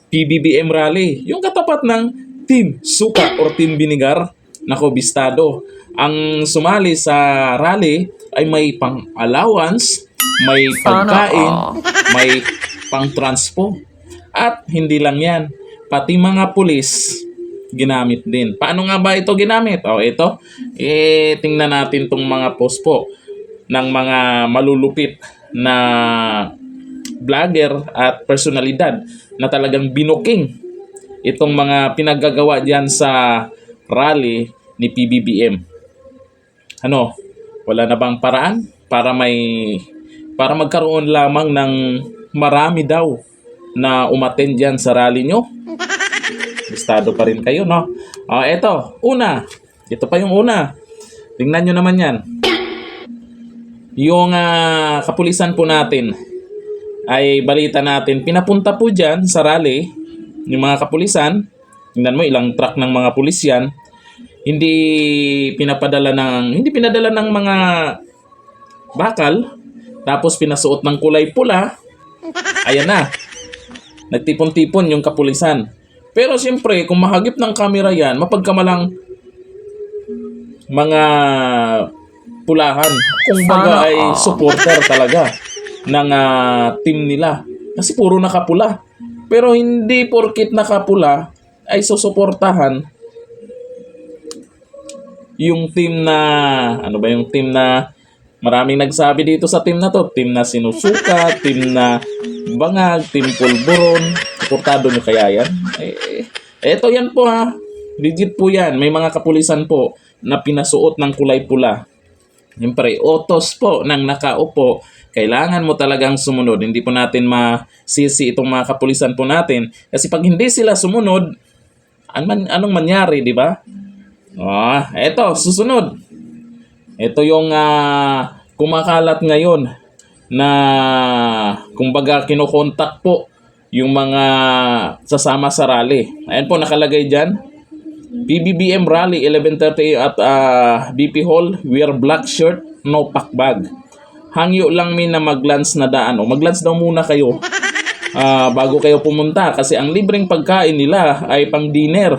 PBBM Rally, yung katapat ng Team Suka or Team Binigar. Nako, bistado. Ang sumali sa rally ay may pang-allowance, may Sana pagkain, all. may pang-transpo. At hindi lang yan, pati mga pulis ginamit din. Paano nga ba ito ginamit? O ito, tingnan natin tong mga post po ng mga malulupit na vlogger at personalidad na talagang binuking itong mga pinaggagawa diyan sa rally ni PBBM. Ano, wala na bang paraan para magkaroon lamang ng marami daw na umattend diyan sa rally nyo? Listado pa rin kayo, no? Eto, una. Ito pa yung una. Tingnan nyo naman yan. Yung kapulisan po natin ay balita natin, pinapunta po dyan sa rally, yung mga kapulisan, tingnan mo ilang truck ng mga pulis yan, hindi pinadala ng mga bakal, tapos pinasuot ng kulay pula, ayan na, nagtipon-tipon yung kapulisan. Pero siyempre, kung mahagip ng kamera yan, mapagkamalang mga pulahan. Kung baga Sana ay all. supporter talaga ng team nila. Kasi puro nakapula. Pero hindi porkit nakapula ay susuportahan yung team na, ano ba yung team na maraming nagsabi dito sa team na to. Team na sinusuka, team na bangag, team pulburon. Suportado nyo kaya yan? Eto yan po ha. Legit po yan. May mga kapulisan po na pinasuot ng kulay pula. Siyempre, utos po ng nakaupo. Kailangan mo talagang sumunod. Hindi po natin masisi itong mga kapulisan po natin. Kasi pag hindi sila sumunod, anong mangyari, di ba? Eto, susunod. Ito yung kumakalat ngayon na kumbaga kinokontak po yung mga sasama sa rally. Ayan po nakalagay dyan. PBBM Rally 11:30 at BP Hall, wear black shirt, no pack bag. Hangyo lang min na maglans na daan. Maglans daw muna kayo bago kayo pumunta kasi ang libreng pagkain nila ay pang dinner.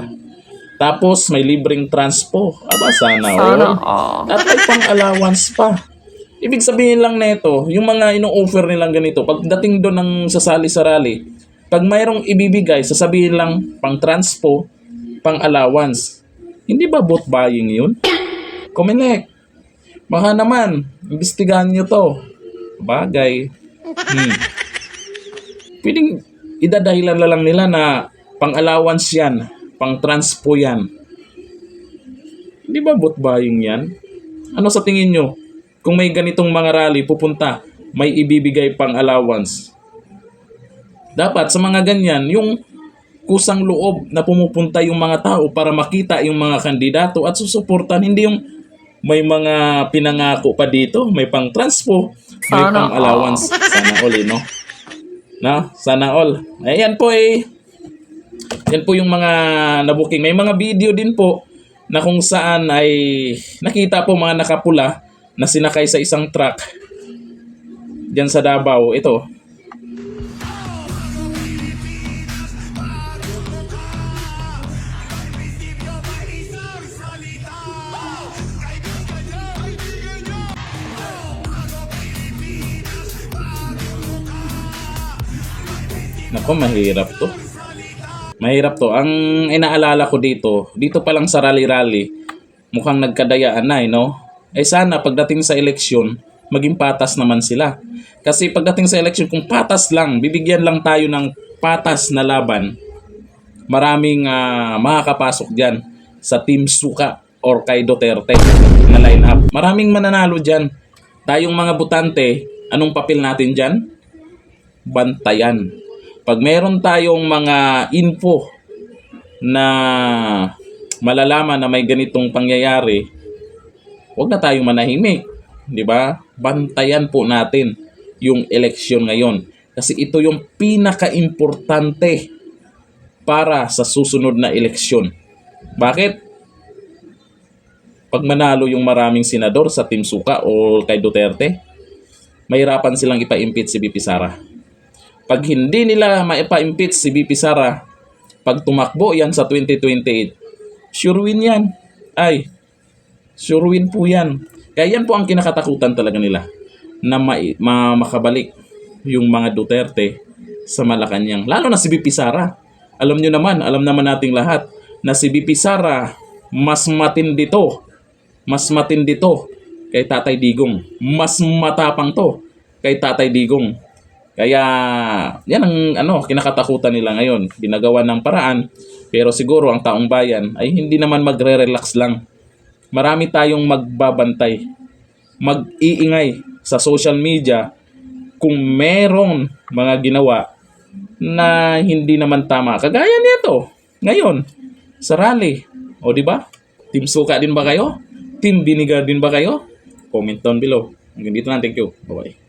Tapos may libreng transpo. Sana Sana all. all. At may pang allowance pa. Ibig sabihin lang nito, yung mga ino-offer nilang ganito, pagdating doon ng sasali sa rally, pag mayroong ibibigay, sasabihin lang pang transpo, pang allowance. Hindi ba bot buying yun? Comelec. Baka naman, imbestigahan nyo to. Bagay. Pwedeng idadahilan na lang nila na pang allowance yan, pang transpo yan. Hindi ba bot buying yan? Ano sa tingin nyo? Kung may ganitong mga rally pupunta, may ibibigay pang allowance. Dapat sa mga ganyan, yung kusang loob na pumupunta yung mga tao para makita yung mga kandidato at susuportan, hindi yung may mga pinangako pa dito, may pang transpo, may Sana pang allowance. Sana all, no? Sana all. Ayan po yan po yung mga nabuking. May mga video din po na kung saan ay nakita po mga nakapula na sinakay sa isang truck diyan sa Davao. Ito. Nako, mahirap to. Mahirap to. Ang inaalala ko dito pa lang sa rally-rally, mukhang nagkadayaan na, no? Sana pagdating sa eleksyon, maging patas naman sila. Kasi pagdating sa eleksyon, kung patas lang, bibigyan lang tayo ng patas na laban, maraming makakapasok dyan sa Team Suka or kay Duterte na line-up. Maraming mananalo dyan. Tayong mga butante, anong papel natin dyan? Bantayan. Pag meron tayong mga info na malalaman na may ganitong pangyayari, huwag na tayong manahimik, di ba? Bantayan po natin yung eleksyon ngayon kasi ito yung pinaka-importante para sa susunod na eleksyon. Bakit? Pag manalo yung maraming senador sa Team Suka o kay Duterte, mahirapan silang ipa-impeach si VP Sara. Pag hindi nila maipa-impeach si VP Sara, pag tumakbo yan sa 2028, sure win yan. Ay, sure win po yan. Kaya yan po ang kinakatakutan talaga nila na makabalik yung mga Duterte sa Malacanang. Lalo na si VP Sara. Alam nyo naman, alam naman nating lahat na si VP Sara mas matindi to. Mas matindi to kay Tatay Digong. Mas matapang to kay Tatay Digong. Kaya yan ang kinakatakutan nila ngayon. Ginagawa ng paraan, pero siguro ang taong bayan ay hindi naman magre-relax lang. Marami tayong magbabantay, mag-iingay sa social media kung merong mga ginawa na hindi naman tama. Kagaya nito ngayon sa rally. O di ba? Team Suka din ba kayo? Team Vinegar din ba kayo? Comment down below. Hanggang dito lang. Thank you. Bye-bye.